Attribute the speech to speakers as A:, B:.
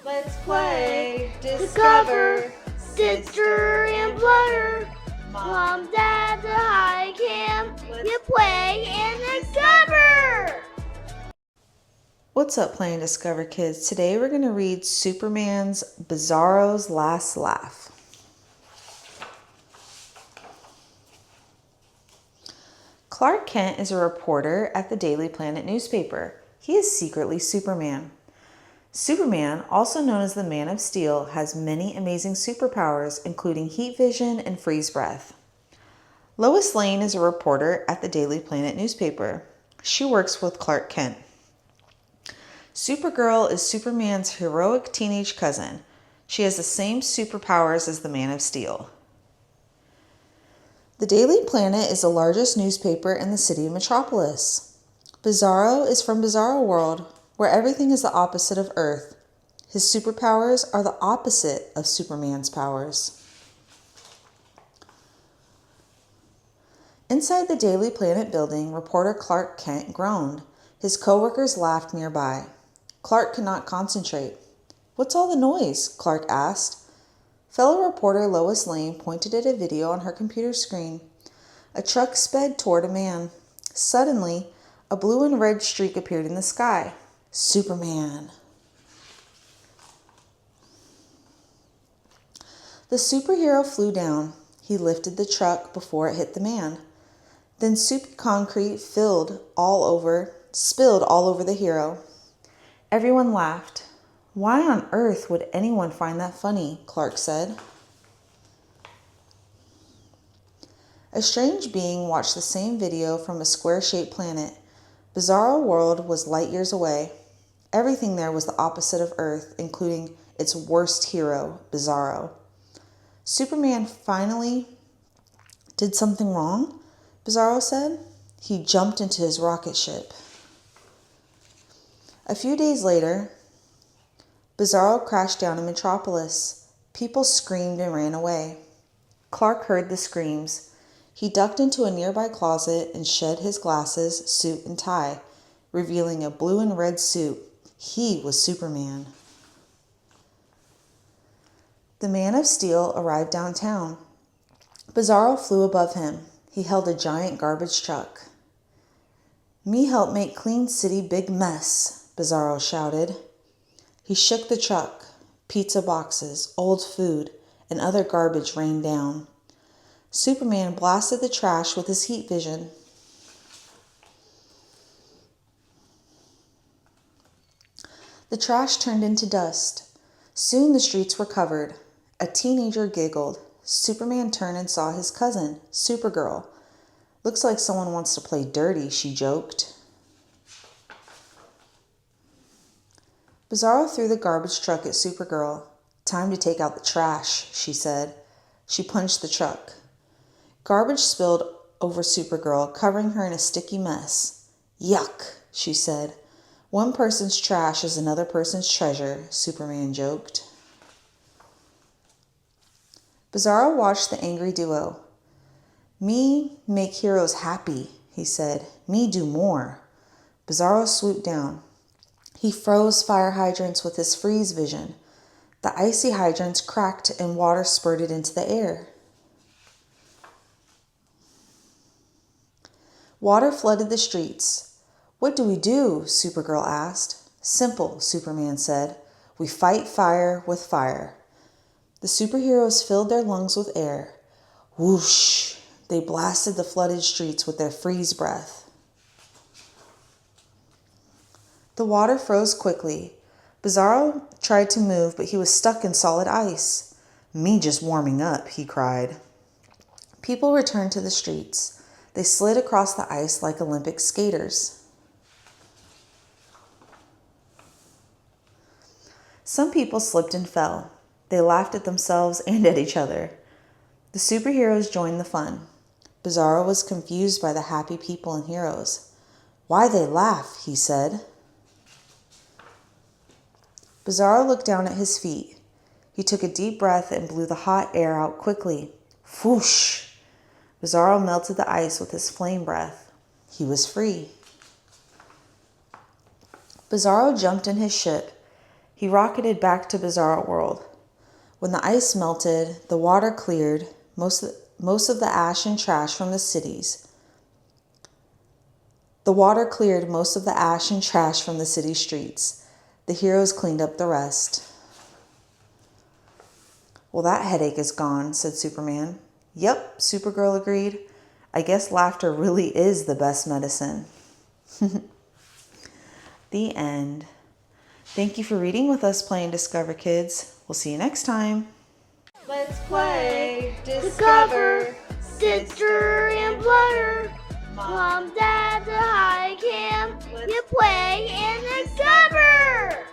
A: Let's play, discover, sister and brother. Mom, Dad, the high camp. You play and discover.
B: What's up, Play and Discover kids? Today we're going to read Superman's Bizarro's Last Laugh. Clark Kent is a reporter at the Daily Planet newspaper. He is secretly Superman. Superman, also known as the Man of Steel, has many amazing superpowers, including heat vision and freeze breath. Lois Lane is a reporter at the Daily Planet newspaper. She works with Clark Kent. Supergirl is Superman's heroic teenage cousin. She has the same superpowers as the Man of Steel. The Daily Planet is the largest newspaper in the city of Metropolis. Bizarro is from Bizarro World, where everything is the opposite of Earth. His superpowers are the opposite of Superman's powers. Inside the Daily Planet building, reporter Clark Kent groaned. His coworkers laughed nearby. Clark could not concentrate. "What's all the noise?" Clark asked. Fellow reporter Lois Lane pointed at a video on her computer screen. A truck sped toward a man. Suddenly, a blue and red streak appeared in the sky. Superman. The superhero flew down. He lifted the truck before it hit the man. Then soupy concrete spilled all over the hero. Everyone laughed. "Why on earth would anyone find that funny?" Clark said. A strange being watched the same video from a square-shaped planet. Bizarro World was light years away. Everything there was the opposite of Earth, including its worst hero, Bizarro. Superman finally did something wrong, Bizarro said. He jumped into his rocket ship. A few days later, Bizarro crashed down in Metropolis. People screamed and ran away. Clark heard the screams. He ducked into a nearby closet and shed his glasses, suit, and tie, revealing a blue and red suit. He was Superman. The Man of Steel arrived downtown. Bizarro flew above him. He held a giant garbage truck. "Me help make clean city big mess," Bizarro shouted. He shook the truck. Pizza boxes, old food, and other garbage rained down. Superman blasted the trash with his heat vision. The trash turned into dust. Soon the streets were covered. A teenager giggled. Superman turned and saw his cousin, Supergirl. "Looks like someone wants to play dirty," she joked. Bizarro threw the garbage truck at Supergirl. "Time to take out the trash," she said. She punched the truck. Garbage spilled over Supergirl, covering her in a sticky mess. "Yuck," she said. "One person's trash is another person's treasure," Superman joked. Bizarro watched the angry duo. "Me make heroes happy," he said. "Me do more." Bizarro swooped down. He froze fire hydrants with his freeze vision. The icy hydrants cracked and water spurted into the air. Water flooded the streets. "What do we do?" Supergirl asked. "Simple," Superman said. "We fight fire with fire." The superheroes filled their lungs with air. Whoosh! They blasted the flooded streets with their freeze breath. The water froze quickly. Bizarro tried to move, but he was stuck in solid ice. "Me just warming up," he cried. People returned to the streets. They slid across the ice like Olympic skaters. Some people slipped and fell. They laughed at themselves and at each other. The superheroes joined the fun. Bizarro was confused by the happy people and heroes. "Why they laugh?" he said. Bizarro looked down at his feet. He took a deep breath and blew the hot air out quickly. Whoosh! Bizarro melted the ice with his flame breath. He was free. Bizarro jumped in his ship. He rocketed back to Bizarro World. When the ice melted, the water cleared most of the ash and trash from the cities. The water cleared most of the ash and trash from the city streets. The heroes cleaned up the rest. Well, that headache is gone, said Superman. Yep, Supergirl agreed. I guess laughter really is the best medicine. The end. Thank you for reading with us, playing Discover Kids. We'll see you next time.
A: Let's play Discover, Sister and Brother. Mom, Dad, the high camp. You play and discover.